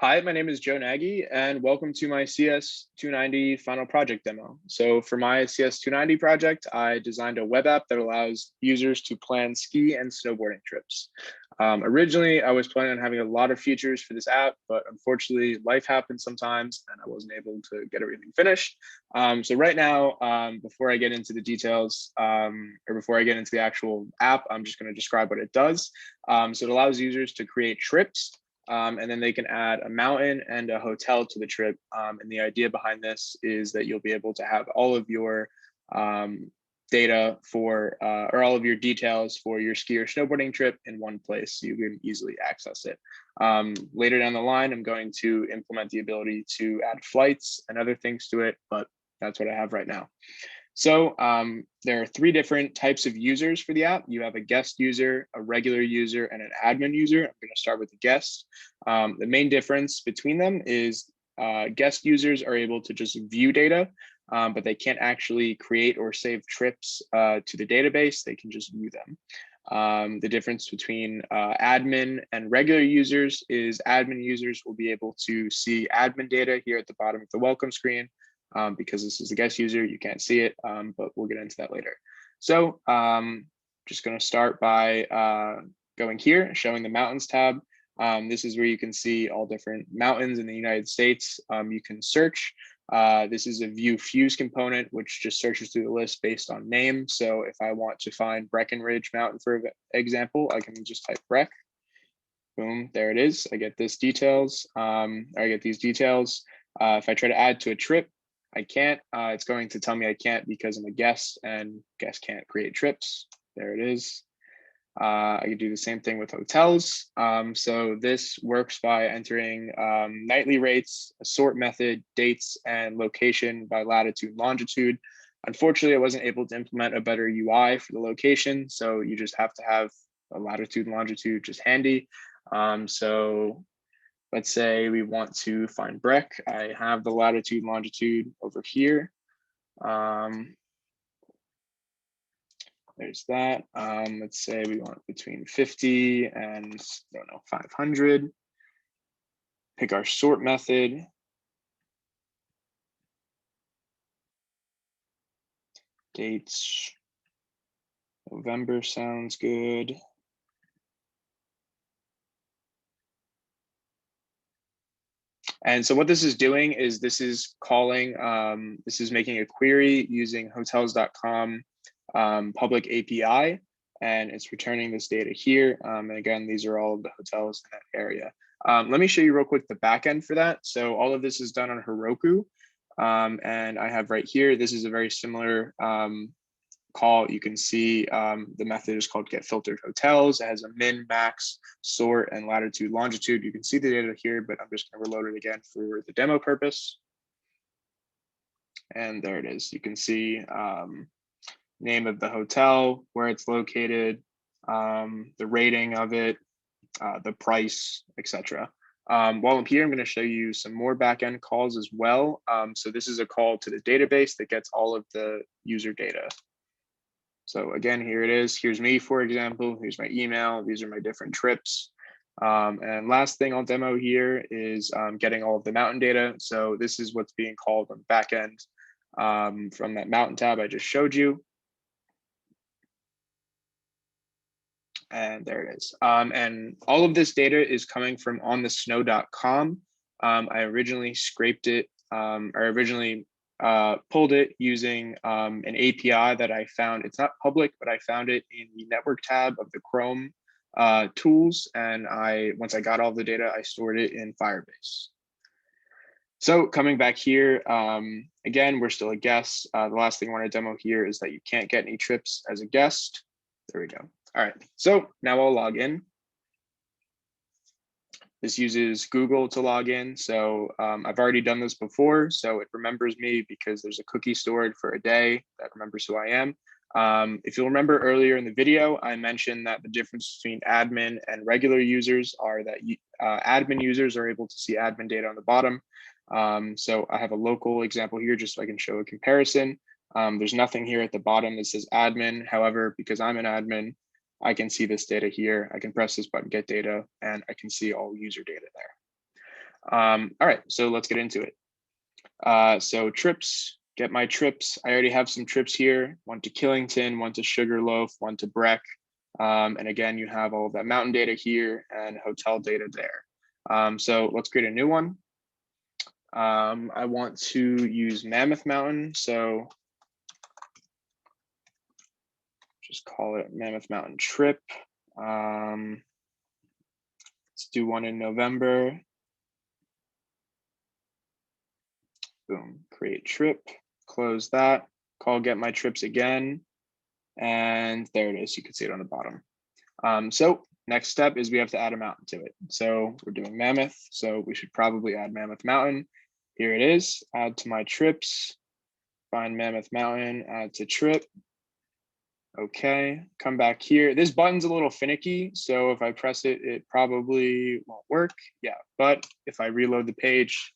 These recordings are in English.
Hi, my name is Joe Nagy, and welcome to my CS290 final project demo. So for my CS290 project, I designed a web app that allows users to plan ski and snowboarding trips. Originally, I was planning on having a lot of features for this app, but unfortunately, life happens sometimes, and I wasn't able to get everything finished. So right now, before I get into the details, or before I get into the actual app, I'm just going to describe what it does. So it allows users to create trips and then they can add a mountain and a hotel to the trip. And the idea behind this is that you'll be able to have all of your data for, or all of your details for your ski or snowboarding trip in one place, so you can easily access it. Later down the line, I'm going to implement the ability to add flights and other things to it, but that's what I have right now. So there are three different types of users for the app. You have a guest user, a regular user, and an admin user. I'm going to start with the guest. The main difference between them is guest users are able to just view data, but they can't actually create or save trips to the database. They can just view them. The difference between admin and regular users is admin users will be able to see admin data here at the bottom of the welcome screen. Because this is a guest user, you can't see it, but we'll get into that later. So just going to start by going here, showing the mountains tab. This is where you can see all different mountains in the United States. You can search. This is a view fuse component, which just searches through the list based on name. So if I want to find Breckenridge Mountain, for example, I can just type Breck. Boom, there it is. I get this details. I get these details. If I try to add to a trip, I can't. It's going to tell me I can't because I'm a guest and guests can't create trips. There it is. I can do the same thing with hotels. So this works by entering nightly rates, a sort method, dates, and location by latitude, longitude. Unfortunately, I wasn't able to implement a better UI for the location. So you just have to have a latitude and longitude just handy. So let's say we want to find Breck. I have the latitude, longitude over here. There's that. Let's say we want between 50 and, I don't know, 500. Pick our sort method. Dates. November sounds good. And so what this is doing is this is calling, this is making a query using hotels.com public API, and it's returning this data here. And again, these are all of the hotels in that area. Let me show you real quick the backend for that. So all of this is done on Heroku. And I have right here, this is a very similar call. You can see the method is called get filtered hotels. It has a min, max, sort, and latitude, longitude. You can see the data here, but I'm just going to reload it again for the demo purpose. And there it is. You can see name of the hotel, where it's located, the rating of it, the price, etc. While I'm here, I'm going to show you some more backend calls as well. So this is a call to the database that gets all of the user data. So again, here it is. Here's me, for example. Here's my email. These are my different trips. And last thing I'll demo here is getting all of the mountain data. So this is what's being called on the back end from that mountain tab I just showed you. And there it is. And all of this data is coming from onthesnow.com. I originally scraped it, or originally pulled it using an API that I found. It's not public, but I found it in the network tab of the Chrome tools. And once I got all the data, I stored it in Firebase. So coming back here, again, we're still a guest. The last thing I want to demo here is that you can't get any trips as a guest. There we go. All right, so now I'll log in. This uses Google to log in. So I've already done this before, so it remembers me because there's a cookie stored for a day that remembers who I am. If you'll remember earlier in the video, I mentioned that the difference between admin and regular users are that admin users are able to see admin data on the bottom. So I have a local example here just so I can show a comparison. There's nothing here at the bottom that says admin. However, because I'm an admin, I can see this data here. I can press this button, get data, and I can see all user data there. All right, so let's get into it. So trips, get my trips. I already have some trips here, one to Killington, one to Sugarloaf, one to Breck. And again, you have all of that mountain data here and hotel data there. So let's create a new one. I want to use Mammoth Mountain. So just call it Mammoth Mountain trip. Let's do one in November. Boom, create trip, close that, call get my trips again. And there it is, you can see it on the bottom. So next step is we have to add a mountain to it. So we're doing Mammoth, so we should probably add Mammoth Mountain. Here it is, add to my trips, find Mammoth Mountain, add to trip. Okay, come back here. This button's a little finicky, so if I press it, it probably won't work. Yeah, but if I reload the page,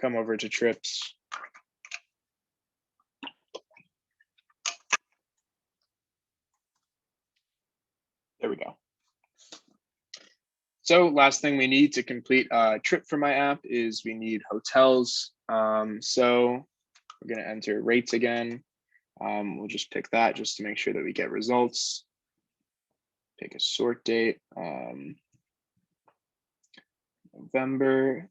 come over to trips. There we go. So last thing we need to complete a trip for my app is we need hotels. So we're going to enter rates again. We'll just pick that just to make sure that we get results. Pick a sort date, November.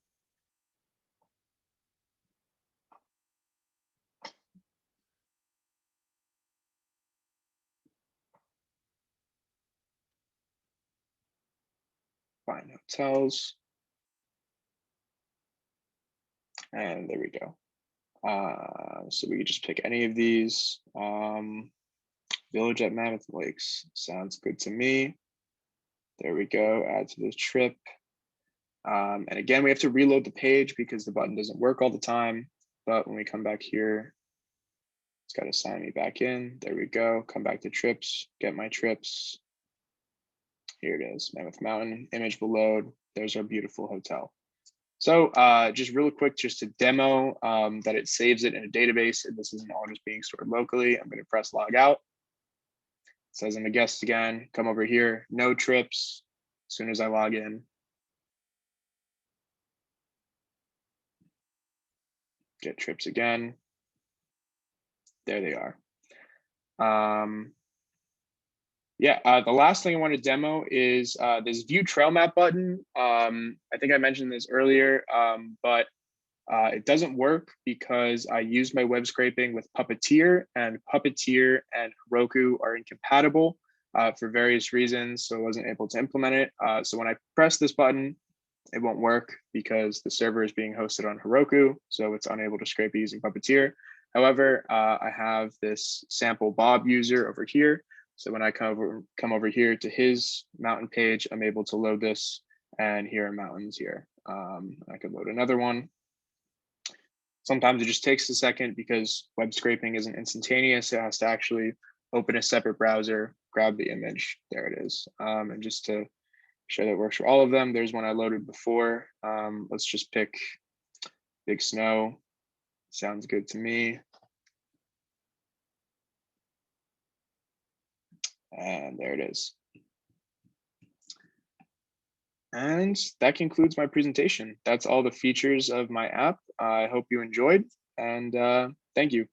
Find hotels. And there we go. So we can just pick any of these. Village at Mammoth Lakes sounds good to me. There we go, add to the trip. And again, we have to reload the page because the button doesn't work all the time. But when we come back here, it's got to sign me back in. There we go, come back to trips, get my trips. Here it is, Mammoth Mountain, image will load. There's our beautiful hotel. So just real quick, just to demo that it saves it in a database and this isn't all just being stored locally, I'm going to press log out. It says I'm a guest again, come over here, no trips. As soon as I log in, get trips again. There they are. Yeah, the last thing I want to demo is this view trail map button. I think I mentioned this earlier, but it doesn't work because I used my web scraping with Puppeteer and Heroku are incompatible for various reasons. So I wasn't able to implement it. So when I press this button, it won't work because the server is being hosted on Heroku. So it's unable to scrape it using Puppeteer. However, I have this sample Bob user over here. So when I come over here to his mountain page, I'm able to load this and here are mountains here. I could load another one. Sometimes it just takes a second because web scraping isn't instantaneous. It has to actually open a separate browser, grab the image. There it is. And just to show that it works for all of them, there's one I loaded before. Let's just pick Big Snow. Sounds good to me. And there it is. And that concludes my presentation. That's all the features of my app. I hope you enjoyed, and thank you.